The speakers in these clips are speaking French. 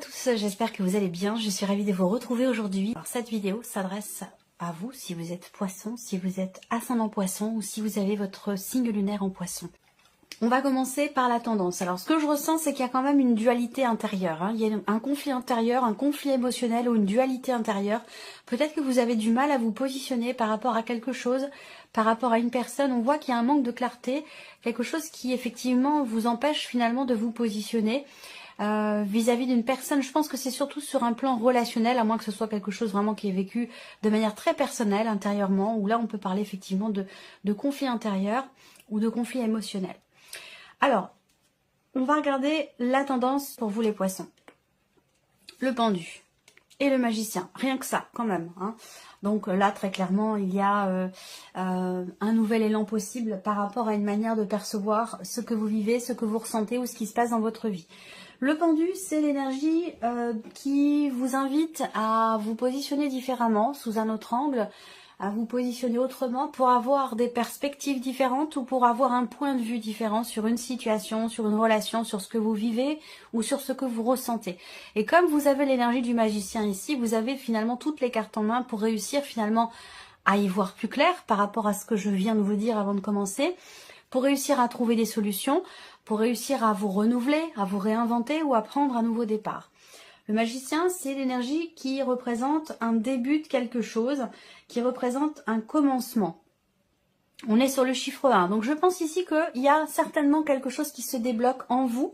tous, j'espère que vous allez bien. Je suis ravie de vous retrouver aujourd'hui. Alors, cette vidéo s'adresse à vous si vous êtes poisson, si vous êtes ascendant poisson ou si vous avez votre signe lunaire en poisson. On va commencer par la tendance. Alors ce que je ressens, c'est qu'il y a quand même une dualité intérieure. Il y a un conflit intérieur, un conflit émotionnel ou une dualité intérieure. Peut-être que vous avez du mal à vous positionner par rapport à quelque chose, par rapport à une personne. On voit qu'il y a un manque de clarté, quelque chose qui effectivement vous empêche finalement de vous positionner vis-à-vis d'une personne. Je pense que c'est surtout sur un plan relationnel, à moins que ce soit quelque chose vraiment qui est vécu de manière très personnelle, intérieurement, où là on peut parler effectivement de conflit intérieur ou de conflit émotionnel. Alors, on va regarder la tendance pour vous les poissons. Le pendu et le magicien, rien que ça quand même. Donc là, très clairement, il y a un nouvel élan possible par rapport à une manière de percevoir ce que vous vivez, ce que vous ressentez ou ce qui se passe dans votre vie. Le pendu, c'est l'énergie qui vous invite à vous positionner différemment, sous un autre angle, à vous positionner autrement pour avoir des perspectives différentes ou pour avoir un point de vue différent sur une situation, sur une relation, sur ce que vous vivez ou sur ce que vous ressentez. Et comme vous avez l'énergie du magicien ici, vous avez finalement toutes les cartes en main pour réussir finalement à y voir plus clair par rapport à ce que je viens de vous dire avant de commencer, pour réussir à trouver des solutions, pour réussir à vous renouveler, à vous réinventer ou à prendre un nouveau départ. Le magicien, c'est l'énergie qui représente un début de quelque chose, qui représente un commencement. On est sur le chiffre 1. Donc je pense ici qu'il y a certainement quelque chose qui se débloque en vous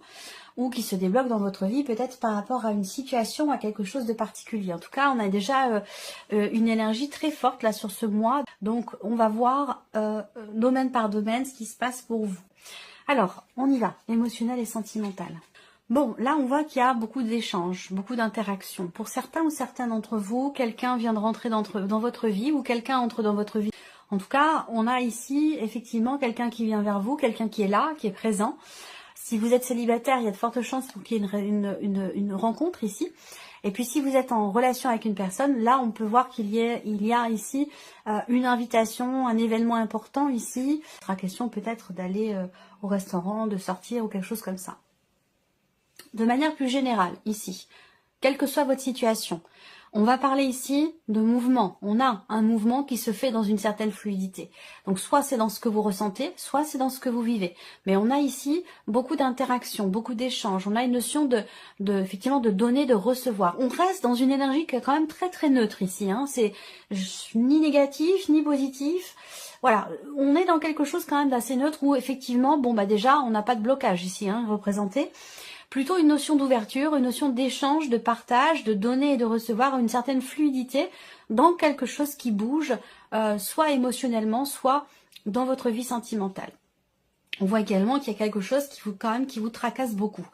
ou qui se débloque dans votre vie, peut-être par rapport à une situation, à quelque chose de particulier. En tout cas, on a déjà une énergie très forte là sur ce mois. Donc on va voir domaine par domaine ce qui se passe pour vous. Alors, on y va, émotionnel et sentimental. Bon, là, on voit qu'il y a beaucoup d'échanges, beaucoup d'interactions. Pour certains ou certaines d'entre vous, quelqu'un vient de rentrer dans votre vie ou quelqu'un entre dans votre vie. En tout cas, on a ici, effectivement, quelqu'un qui vient vers vous, quelqu'un qui est là, qui est présent. Si vous êtes célibataire, il y a de fortes chances pour qu'il y ait une rencontre ici. Et puis, si vous êtes en relation avec une personne, là, on peut voir qu'il y a ici une invitation, un événement important ici. Il sera question peut-être d'aller au restaurant, de sortir ou quelque chose comme ça. De manière plus générale, ici, quelle que soit votre situation, on va parler ici de mouvement. On a un mouvement qui se fait dans une certaine fluidité. Donc soit c'est dans ce que vous ressentez, soit c'est dans ce que vous vivez. Mais on a ici beaucoup d'interactions, beaucoup d'échanges. On a une notion effectivement de donner, de recevoir. On reste dans une énergie qui est quand même très très neutre ici. C'est ni négatif, ni positif. Voilà, on est dans quelque chose quand même d'assez neutre où effectivement, déjà, on n'a pas de blocage ici représenté. Plutôt une notion d'ouverture, une notion d'échange, de partage, de donner et de recevoir, une certaine fluidité dans quelque chose qui bouge, soit émotionnellement, soit dans votre vie sentimentale. On voit également qu'il y a quelque chose qui vous tracasse beaucoup.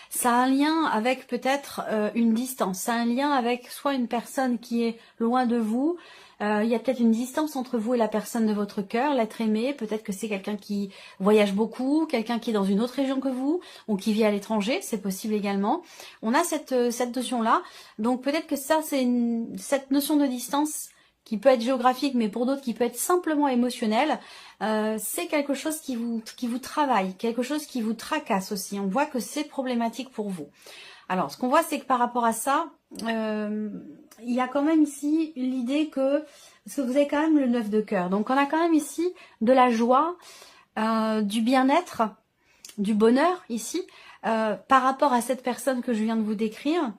Ça a un lien avec peut-être une distance, ça a un lien avec soit une personne qui est loin de vous, il y a peut-être une distance entre vous et la personne de votre cœur, l'être aimé, peut-être que c'est quelqu'un qui voyage beaucoup, quelqu'un qui est dans une autre région que vous, ou qui vit à l'étranger, c'est possible également. On a cette notion-là, donc peut-être que ça c'est cette notion de distance qui peut être géographique, mais pour d'autres qui peut être simplement émotionnelle, c'est quelque chose qui vous travaille, quelque chose qui vous tracasse aussi. On voit que c'est problématique pour vous. Alors, ce qu'on voit, c'est que par rapport à ça, il y a quand même ici l'idée parce que vous avez quand même le 9 de cœur, donc on a quand même ici de la joie, du bien-être, du bonheur ici, par rapport à cette personne que je viens de vous décrire,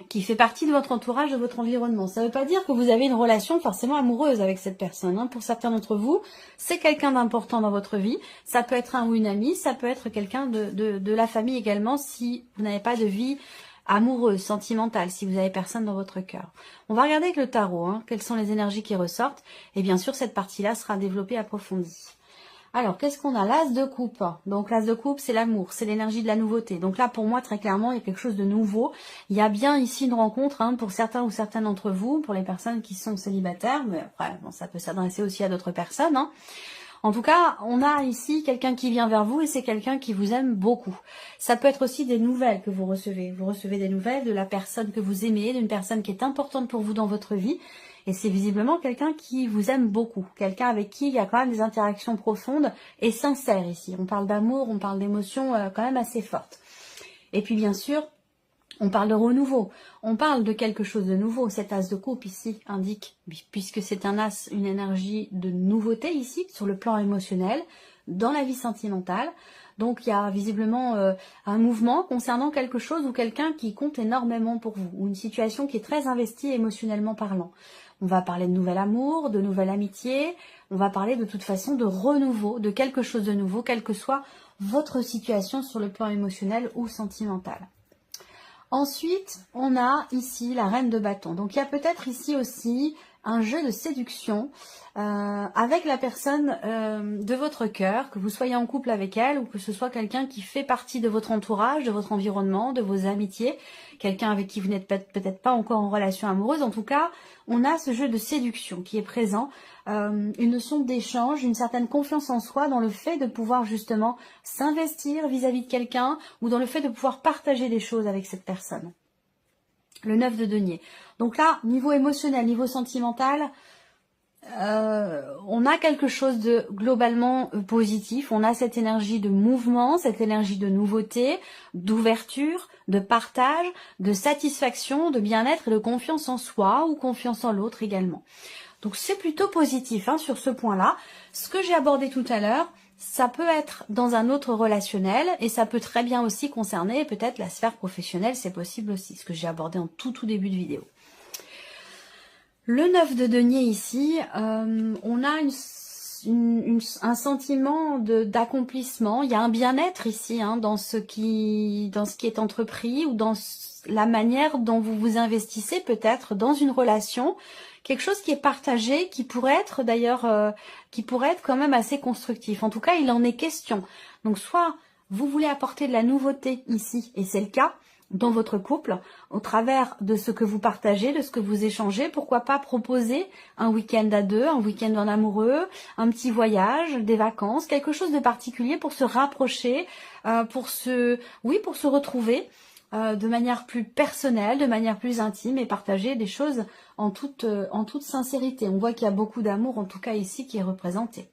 qui fait partie de votre entourage, de votre environnement. Ça ne veut pas dire que vous avez une relation forcément amoureuse avec cette personne. Pour certains d'entre vous, c'est quelqu'un d'important dans votre vie. Ça peut être un ou une amie, ça peut être quelqu'un de la famille également si vous n'avez pas de vie amoureuse, sentimentale, si vous n'avez personne dans votre cœur. On va regarder avec le tarot, quelles sont les énergies qui ressortent. Et bien sûr, cette partie-là sera développée, approfondie. Alors, qu'est-ce qu'on a? L'as de coupe. Donc, l'as de coupe, c'est l'amour, c'est l'énergie de la nouveauté. Donc là, pour moi, très clairement, il y a quelque chose de nouveau. Il y a bien ici une rencontre pour certains ou certaines d'entre vous, pour les personnes qui sont célibataires, mais après, ça peut s'adresser aussi à d'autres personnes. En tout cas, on a ici quelqu'un qui vient vers vous et c'est quelqu'un qui vous aime beaucoup. Ça peut être aussi des nouvelles que vous recevez. Vous recevez des nouvelles de la personne que vous aimez, d'une personne qui est importante pour vous dans votre vie. Et c'est visiblement quelqu'un qui vous aime beaucoup, quelqu'un avec qui il y a quand même des interactions profondes et sincères ici. On parle d'amour, on parle d'émotions quand même assez fortes. Et puis bien sûr, On parle de renouveau, on parle de quelque chose de nouveau. Cet as de coupe ici indique, puisque c'est un as, une énergie de nouveauté ici, sur le plan émotionnel, dans la vie sentimentale. Donc il y a visiblement un mouvement concernant quelque chose ou quelqu'un qui compte énormément pour vous, ou une situation qui est très investie émotionnellement parlant. On va parler de nouvel amour, de nouvelle amitié, on va parler de toute façon de renouveau, de quelque chose de nouveau, quelle que soit votre situation sur le plan émotionnel ou sentimental. Ensuite, on a ici la reine de bâton. Donc, il y a peut-être ici aussi un jeu de séduction avec la personne de votre cœur, que vous soyez en couple avec elle ou que ce soit quelqu'un qui fait partie de votre entourage, de votre environnement, de vos amitiés, quelqu'un avec qui vous n'êtes peut-être pas encore en relation amoureuse. En tout cas, on a ce jeu de séduction qui est présent, une notion d'échange, une certaine confiance en soi dans le fait de pouvoir justement s'investir vis-à-vis de quelqu'un ou dans le fait de pouvoir partager des choses avec cette personne. Le 9 de denier. Donc là, niveau émotionnel, niveau sentimental, on a quelque chose de globalement positif. On a cette énergie de mouvement, cette énergie de nouveauté, d'ouverture, de partage, de satisfaction, de bien-être et de confiance en soi ou confiance en l'autre également. Donc c'est plutôt positif sur ce point-là. Ce que j'ai abordé tout à l'heure, ça peut être dans un autre relationnel et ça peut très bien aussi concerner peut-être la sphère professionnelle, c'est possible aussi, ce que j'ai abordé en tout début de vidéo. Le 9 de denier ici, on a un sentiment d'accomplissement, il y a un bien-être ici dans ce qui est entrepris ou dans la manière dont vous vous investissez peut-être dans une relation, quelque chose qui est partagé, qui pourrait être d'ailleurs, qui pourrait être quand même assez constructif. En tout cas, il en est question. Donc soit vous voulez apporter de la nouveauté ici, et c'est le cas, dans votre couple, au travers de ce que vous partagez, de ce que vous échangez, pourquoi pas proposer un week-end à deux, un week-end en amoureux, un petit voyage, des vacances, quelque chose de particulier pour se rapprocher, pour se retrouver de manière plus personnelle, de manière plus intime et partager des choses en toute sincérité. On voit qu'il y a beaucoup d'amour, en tout cas ici, qui est représenté.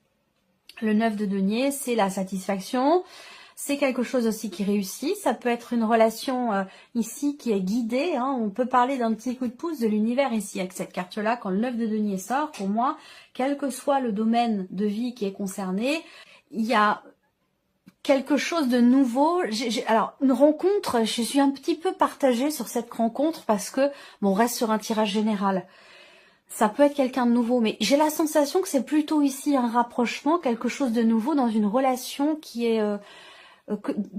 Le 9 de denier, c'est la satisfaction. C'est quelque chose aussi qui réussit. Ça peut être une relation ici qui est guidée. On peut parler d'un petit coup de pouce de l'univers ici avec cette carte-là. Quand le 9 de denier sort, pour moi, quel que soit le domaine de vie qui est concerné, il y a quelque chose de nouveau. Alors, une rencontre, je suis un petit peu partagée sur cette rencontre parce que, bon, on reste sur un tirage général. Ça peut être quelqu'un de nouveau, mais j'ai la sensation que c'est plutôt ici un rapprochement, quelque chose de nouveau dans une relation qui est...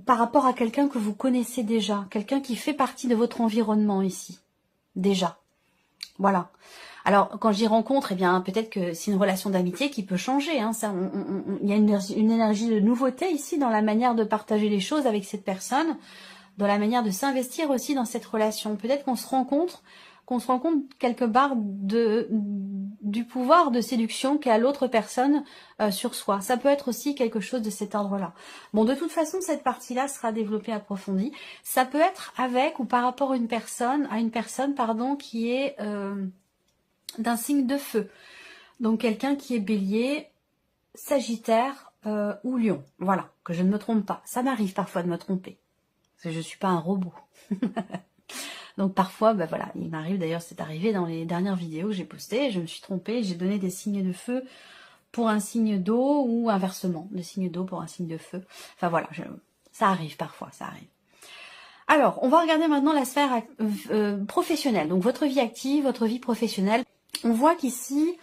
par rapport à quelqu'un que vous connaissez déjà, quelqu'un qui fait partie de votre environnement ici, déjà. Voilà. Alors, quand j'y rencontre, eh bien, peut-être que c'est une relation d'amitié qui peut changer. Il y a une énergie de nouveauté ici dans la manière de partager les choses avec cette personne, dans la manière de s'investir aussi dans cette relation. Peut-être qu'on se rend compte quelque part du pouvoir de séduction qu'a l'autre personne sur soi. Ça peut être aussi quelque chose de cet ordre-là. Bon, de toute façon, cette partie-là sera développée, approfondie. Ça peut être avec ou par rapport à une personne, qui est d'un signe de feu. Donc, quelqu'un qui est bélier, sagittaire ou lion. Voilà, que je ne me trompe pas. Ça m'arrive parfois de me tromper. Parce que je ne suis pas un robot. Donc parfois, voilà, il m'arrive, d'ailleurs c'est arrivé dans les dernières vidéos que j'ai postées, je me suis trompée, j'ai donné des signes de feu pour un signe d'eau ou inversement, des signes d'eau pour un signe de feu. Enfin voilà, ça arrive parfois, ça arrive. Alors, on va regarder maintenant la sphère professionnelle, donc votre vie active, votre vie professionnelle. On voit qu'ici,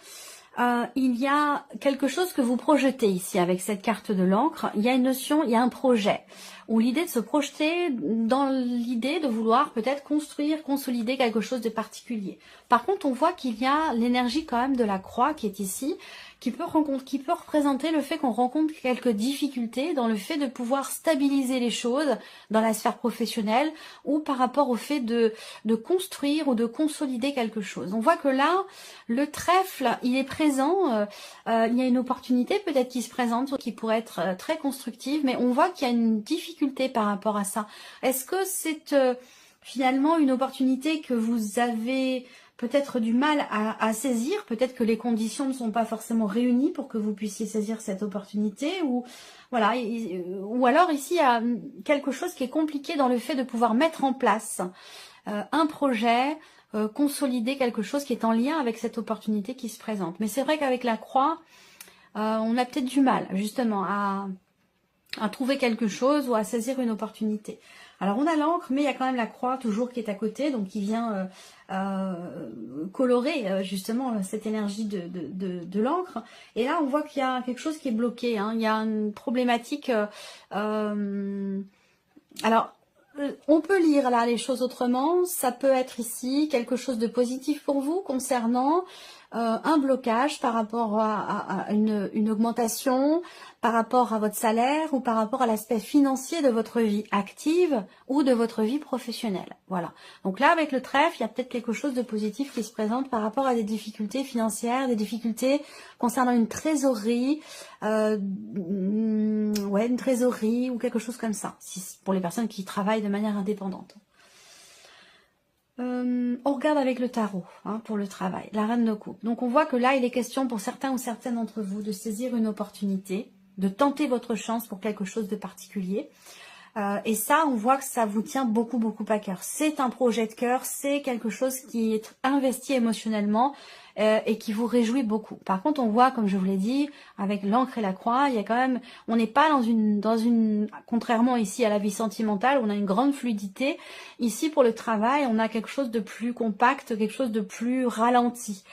il y a quelque chose que vous projetez ici avec cette carte de l'encre. Il y a une notion, il y a un projet, ou l'idée de se projeter dans l'idée de vouloir peut-être construire, consolider quelque chose de particulier. Par contre, on voit qu'il y a l'énergie quand même de la croix qui est ici, qui peut représenter le fait qu'on rencontre quelques difficultés dans le fait de pouvoir stabiliser les choses dans la sphère professionnelle ou par rapport au fait de construire ou de consolider quelque chose. On voit que là, le trèfle, il est présent, il y a une opportunité peut-être qui se présente, qui pourrait être très constructive, mais on voit qu'il y a une difficulté par rapport à ça. Est-ce que c'est finalement une opportunité que vous avez peut-être du mal à saisir, peut-être que les conditions ne sont pas forcément réunies pour que vous puissiez saisir cette opportunité, ou voilà, ou alors ici il y a quelque chose qui est compliqué dans le fait de pouvoir mettre en place un projet, consolider quelque chose qui est en lien avec cette opportunité qui se présente. Mais c'est vrai qu'avec la croix, on a peut-être du mal justement à trouver quelque chose ou à saisir une opportunité. Alors on a l'encre, mais il y a quand même la croix toujours qui est à côté, donc qui vient colorer justement cette énergie de l'encre. Et là on voit qu'il y a quelque chose qui est bloqué, hein. Il y a une problématique. Alors on peut lire là les choses autrement. Ça peut être ici quelque chose de positif pour vous concernant un blocage par rapport à une augmentation, par rapport à votre salaire ou par rapport à l'aspect financier de votre vie active ou de votre vie professionnelle. Voilà. Donc là, avec le trèfle, il y a peut-être quelque chose de positif qui se présente par rapport à des difficultés financières, des difficultés concernant une trésorerie, une trésorerie ou quelque chose comme ça, pour les personnes qui travaillent de manière indépendante. On regarde avec le tarot hein, pour le travail, la reine de coupe. Donc on voit que là, il est question pour certains ou certaines d'entre vous de saisir une opportunité, de tenter votre chance pour quelque chose de particulier. Et ça, on voit que ça vous tient beaucoup, beaucoup à cœur. C'est un projet de cœur, c'est quelque chose qui est investi émotionnellement et qui vous réjouit beaucoup. Par contre, on voit, comme je vous l'ai dit, avec l'encre et la croix, il y a quand même, on n'est pas dans une, contrairement ici à la vie sentimentale, on a une grande fluidité. Ici, pour le travail, on a quelque chose de plus compact, quelque chose de plus ralenti.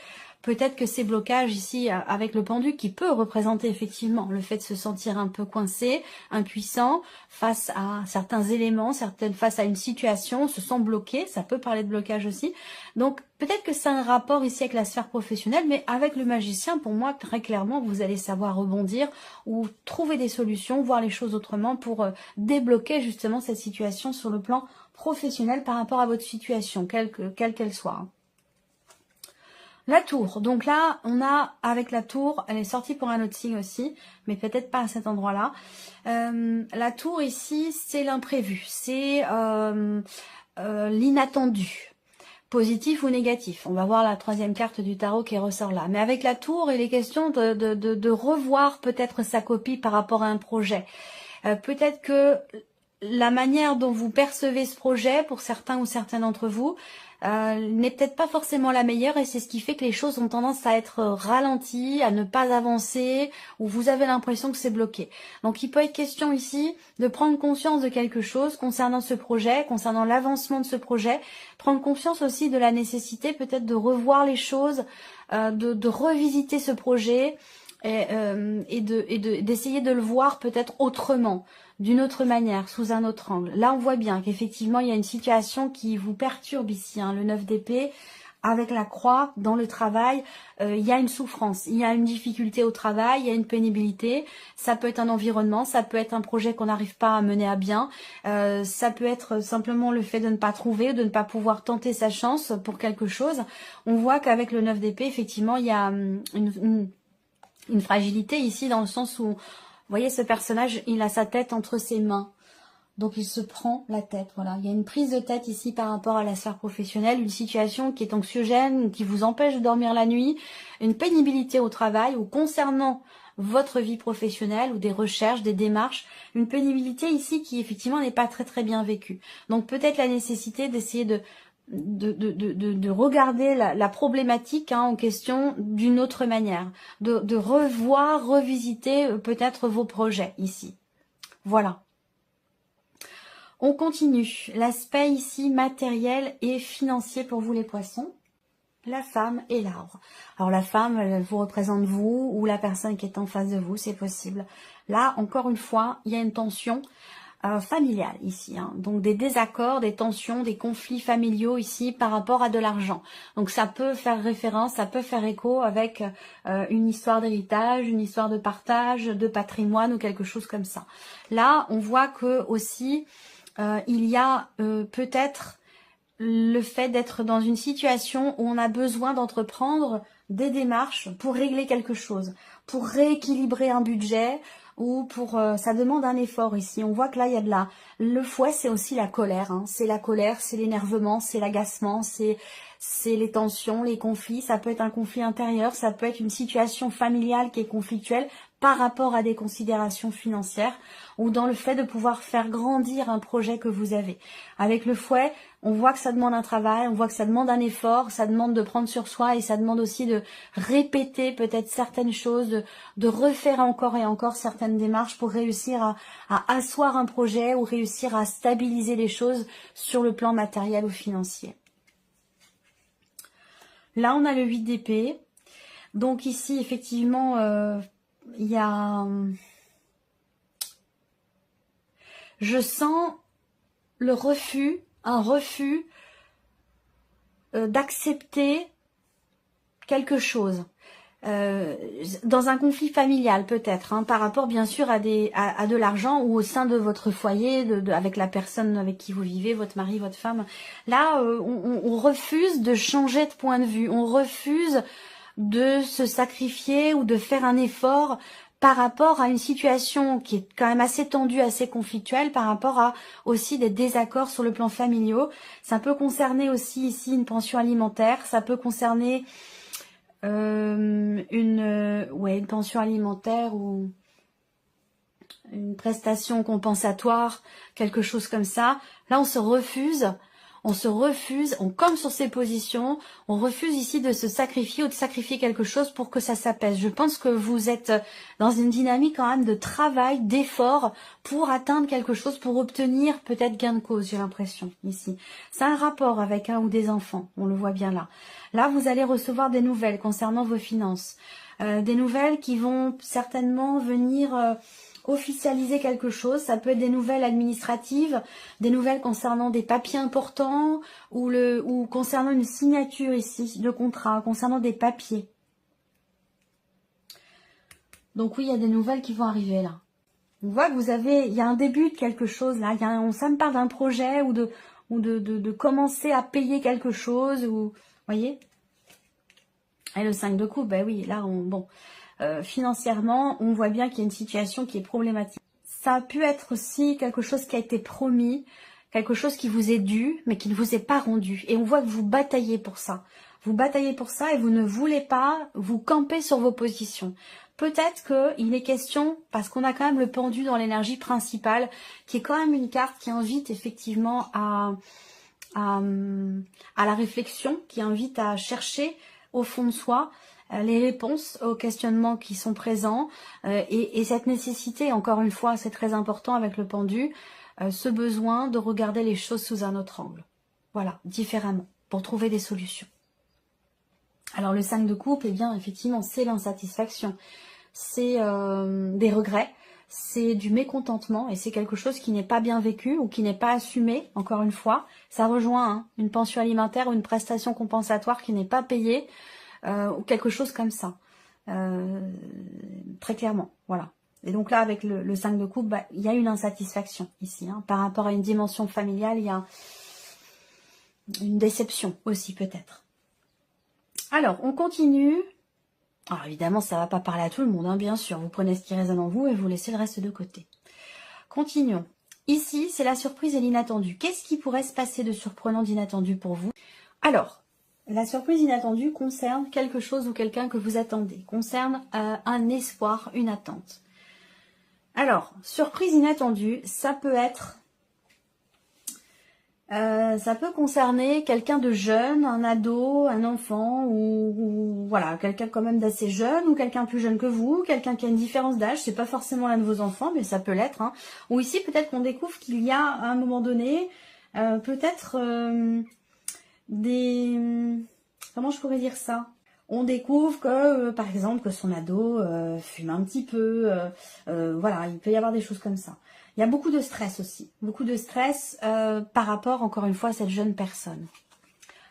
Peut-être que ces blocages ici avec le pendu qui peut représenter effectivement le fait de se sentir un peu coincé, impuissant face à certains éléments, face à une situation, se sent bloqué, ça peut parler de blocage aussi. Donc peut-être que c'est un rapport ici avec la sphère professionnelle, mais avec le magicien, pour moi, très clairement, vous allez savoir rebondir ou trouver des solutions, voir les choses autrement pour débloquer justement cette situation sur le plan professionnel par rapport à votre situation, quelle qu'elle soit. La tour, donc là, on a, avec la tour, elle est sortie pour un autre signe aussi, mais peut-être pas à cet endroit-là. La tour ici, c'est l'imprévu, c'est l'inattendu, positif ou négatif. On va voir la troisième carte du tarot qui ressort là. Mais avec la tour, il est question de revoir peut-être sa copie par rapport à un projet. Peut-être que la manière dont vous percevez ce projet, pour certains ou certaines d'entre vous, n'est peut-être pas forcément la meilleure et c'est ce qui fait que les choses ont tendance à être ralenties, à ne pas avancer, ou vous avez l'impression que c'est bloqué. Donc il peut être question ici de prendre conscience de quelque chose concernant ce projet, concernant l'avancement de ce projet, prendre conscience aussi de la nécessité peut-être de revoir les choses, de revisiter ce projet et d'essayer de le voir peut-être autrement, d'une autre manière, sous un autre angle. Là, on voit bien qu'effectivement, il y a une situation qui vous perturbe ici, hein, le 9 d'épée, avec la croix, dans le travail, il y a une souffrance, il y a une difficulté au travail, il y a une pénibilité, ça peut être un environnement, ça peut être un projet qu'on n'arrive pas à mener à bien, ça peut être simplement le fait de ne pas trouver, de ne pas pouvoir tenter sa chance pour quelque chose. On voit qu'avec le 9 d'épée, effectivement, il y a une fragilité ici, dans le sens où, vous voyez, ce personnage, il a sa tête entre ses mains. Donc, il se prend la tête. Voilà, il y a une prise de tête ici par rapport à la sphère professionnelle, une situation qui est anxiogène, qui vous empêche de dormir la nuit, une pénibilité au travail ou concernant votre vie professionnelle ou des recherches, des démarches, une pénibilité ici qui, effectivement, n'est pas très bien vécue. Donc, peut-être la nécessité d'essayer de regarder la problématique en question d'une autre manière, de revoir, revisiter peut-être vos projets ici. Voilà. On continue. L'aspect ici matériel et financier pour vous les poissons. La femme et l'arbre. Alors la femme, elle vous représente vous ou la personne qui est en face de vous, c'est possible. Là, encore une fois, il y a une tension familiale ici, hein. Donc des désaccords, des tensions, des conflits familiaux ici par rapport à de l'argent. Donc ça peut faire référence, ça peut faire écho avec une histoire d'héritage, une histoire de partage, de patrimoine ou quelque chose comme ça. Là, on voit que aussi il y a peut-être le fait d'être dans une situation où on a besoin d'entreprendre des démarches pour régler quelque chose, pour rééquilibrer un budget ou pour... ça demande un effort ici. On voit que là, il y a de la... Le fouet, c'est aussi la colère. Hein. C'est la colère, c'est l'énervement, c'est l'agacement, c'est les tensions, les conflits. Ça peut être un conflit intérieur, ça peut être une situation familiale qui est conflictuelle par rapport à des considérations financières ou dans le fait de pouvoir faire grandir un projet que vous avez. Avec le fouet, on voit que ça demande un travail, on voit que ça demande un effort, ça demande de prendre sur soi et ça demande aussi de répéter peut-être certaines choses, de refaire encore et encore certaines démarches pour réussir à asseoir un projet ou réussir à stabiliser les choses sur le plan matériel ou financier. Là, on a le 8 d'épée. Donc ici, effectivement, il y a... Je sens le refus, un refus d'accepter quelque chose. Dans un conflit familial peut-être, hein, par rapport bien sûr à de l'argent ou au sein de votre foyer, avec la personne avec qui vous vivez, votre mari, votre femme. Là, on refuse de changer de point de vue, on refuse de se sacrifier ou de faire un effort par rapport à une situation qui est quand même assez tendue, assez conflictuelle, par rapport à aussi des désaccords sur le plan familial. Ça peut concerner aussi ici une pension alimentaire, ça peut concerner une pension alimentaire ou une prestation compensatoire, quelque chose comme ça. Là, on se refuse, on campe sur ses positions, on refuse ici de se sacrifier ou de sacrifier quelque chose pour que ça s'apaise. Je pense que vous êtes dans une dynamique quand même de travail, d'effort pour atteindre quelque chose, pour obtenir peut-être gain de cause, j'ai l'impression, ici. C'est un rapport avec un ou des enfants, on le voit bien là. Là, vous allez recevoir des nouvelles concernant vos finances. Des nouvelles qui vont certainement venir... officialiser quelque chose, ça peut être des nouvelles administratives, des nouvelles concernant des papiers importants ou concernant une signature ici de contrat, concernant des papiers. Donc oui, il y a des nouvelles qui vont arriver là. On voit que il y a un début de quelque chose là, ça me parle d'un projet ou de commencer à payer quelque chose, ou voyez. Et le 5 de coupe, ben oui, là bon. Financièrement, on voit bien qu'il y a une situation qui est problématique. Ça a pu être aussi quelque chose qui a été promis, quelque chose qui vous est dû, mais qui ne vous est pas rendu. Et on voit que vous bataillez pour ça. Vous bataillez pour ça et vous ne voulez pas vous camper sur vos positions. Peut-être qu'il est question, parce qu'on a quand même le pendu dans l'énergie principale, qui est quand même une carte qui invite effectivement à la réflexion, qui invite à chercher au fond de soi les réponses aux questionnements qui sont présents et cette nécessité, encore une fois, c'est très important avec le pendu, ce besoin de regarder les choses sous un autre angle. Voilà, différemment, pour trouver des solutions. Alors le 5 de coupe, eh bien, effectivement, c'est l'insatisfaction, c'est des regrets, c'est du mécontentement et c'est quelque chose qui n'est pas bien vécu ou qui n'est pas assumé, encore une fois. Ça rejoint une pension alimentaire ou une prestation compensatoire qui n'est pas payée, ou quelque chose comme ça, très clairement, voilà. Et donc là, avec le 5 de coupe, il y a une insatisfaction ici, hein, par rapport à une dimension familiale, il y a une déception aussi peut-être. Alors, on continue. Alors évidemment, ça ne va pas parler à tout le monde, hein, bien sûr, vous prenez ce qui résonne en vous et vous laissez le reste de côté. Continuons. Ici, c'est la surprise et l'inattendu. Qu'est-ce qui pourrait se passer de surprenant, d'inattendu pour vous? Alors, la surprise inattendue concerne quelque chose ou quelqu'un que vous attendez, concerne un espoir, une attente. Alors, surprise inattendue, ça peut être, ça peut concerner quelqu'un de jeune, un ado, un enfant, ou voilà, quelqu'un quand même d'assez jeune, ou quelqu'un plus jeune que vous, quelqu'un qui a une différence d'âge, c'est pas forcément l'un de vos enfants, mais ça peut l'être, hein. Ou ici, peut-être qu'on découvre qu'il y a, à un moment donné, peut-être... comment je pourrais dire ça? On découvre que, par exemple, que son ado fume un petit peu, voilà, il peut y avoir des choses comme ça. Il y a beaucoup de stress aussi, beaucoup de stress par rapport, encore une fois, à cette jeune personne.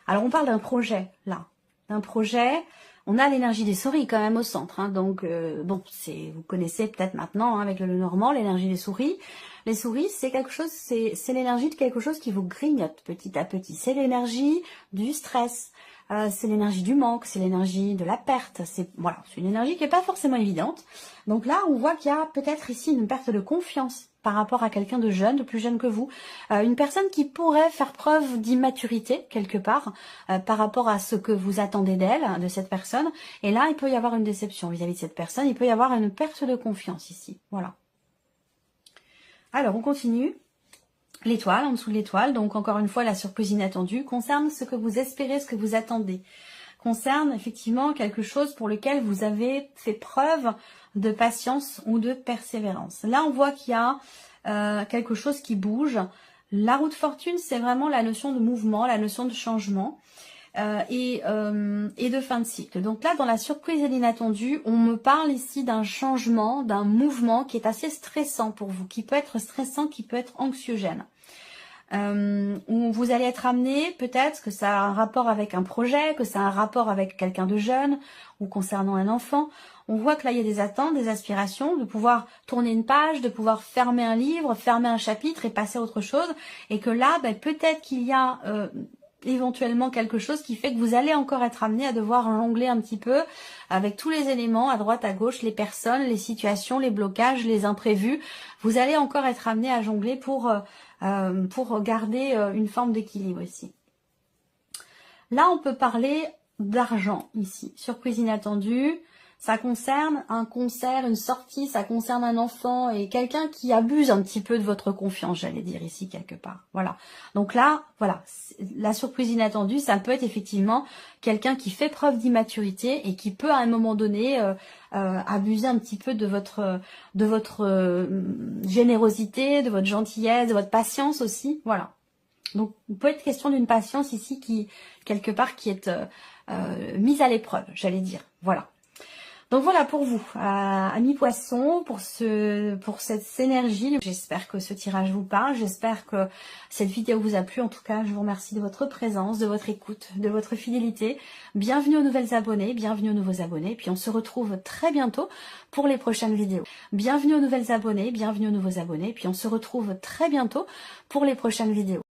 Alors, on parle d'un projet, là, d'un projet On a l'énergie des souris quand même au centre, hein, donc bon, vous connaissez peut-être maintenant, hein, avec le Normand, l'énergie des souris. Les souris, c'est quelque chose, c'est l'énergie de quelque chose qui vous grignote petit à petit. C'est l'énergie du stress, c'est l'énergie du manque, c'est l'énergie de la perte. C'est voilà, c'est une énergie qui n'est pas forcément évidente. Donc là, on voit qu'il y a peut-être ici une perte de confiance par rapport à quelqu'un de jeune, de plus jeune que vous, une personne qui pourrait faire preuve d'immaturité quelque part par rapport à ce que vous attendez d'elle, de cette personne. Et là, il peut y avoir une déception vis-à-vis de cette personne. Il peut y avoir une perte de confiance ici. Voilà. Alors, on continue. L'étoile, en dessous de l'étoile, donc encore une fois, la surprise inattendue, concerne ce que vous espérez, ce que vous attendez. Concerne effectivement quelque chose pour lequel vous avez fait preuve de patience ou de persévérance. Là, on voit qu'il y a quelque chose qui bouge. La roue de fortune, c'est vraiment la notion de mouvement, la notion de changement et de fin de cycle. Donc là, dans la surprise et l'inattendu, on me parle ici d'un changement, d'un mouvement qui est assez stressant pour vous, qui peut être stressant, qui peut être anxiogène. Où vous allez être amené, peut-être que ça a un rapport avec un projet, que ça a un rapport avec quelqu'un de jeune ou concernant un enfant. On voit que là, il y a des attentes, des aspirations, de pouvoir tourner une page, de pouvoir fermer un livre, fermer un chapitre et passer à autre chose. Et que là, peut-être qu'il y a éventuellement quelque chose qui fait que vous allez encore être amené à devoir jongler un petit peu avec tous les éléments, à droite, à gauche, les personnes, les situations, les blocages, les imprévus. Vous allez encore être amené à jongler pour garder une forme d'équilibre ici. Là, on peut parler d'argent ici. Surprise inattendue. Ça concerne un concert, une sortie, ça concerne un enfant et quelqu'un qui abuse un petit peu de votre confiance, j'allais dire ici quelque part. Voilà. Donc là, voilà, la surprise inattendue, ça peut être effectivement quelqu'un qui fait preuve d'immaturité et qui peut à un moment donné abuser un petit peu de votre générosité, de votre gentillesse, de votre patience aussi. Voilà. Donc, il peut être question d'une patience ici qui, quelque part, qui est mise à l'épreuve, j'allais dire. Voilà. Donc voilà pour vous, amis poissons, pour cette énergie. J'espère que ce tirage vous parle, j'espère que cette vidéo vous a plu. En tout cas, je vous remercie de votre présence, de votre écoute, de votre fidélité. Bienvenue aux nouvelles abonnés, bienvenue aux nouveaux abonnés. Puis on se retrouve très bientôt pour les prochaines vidéos. Bienvenue aux nouvelles abonnés, bienvenue aux nouveaux abonnés. Puis on se retrouve très bientôt pour les prochaines vidéos.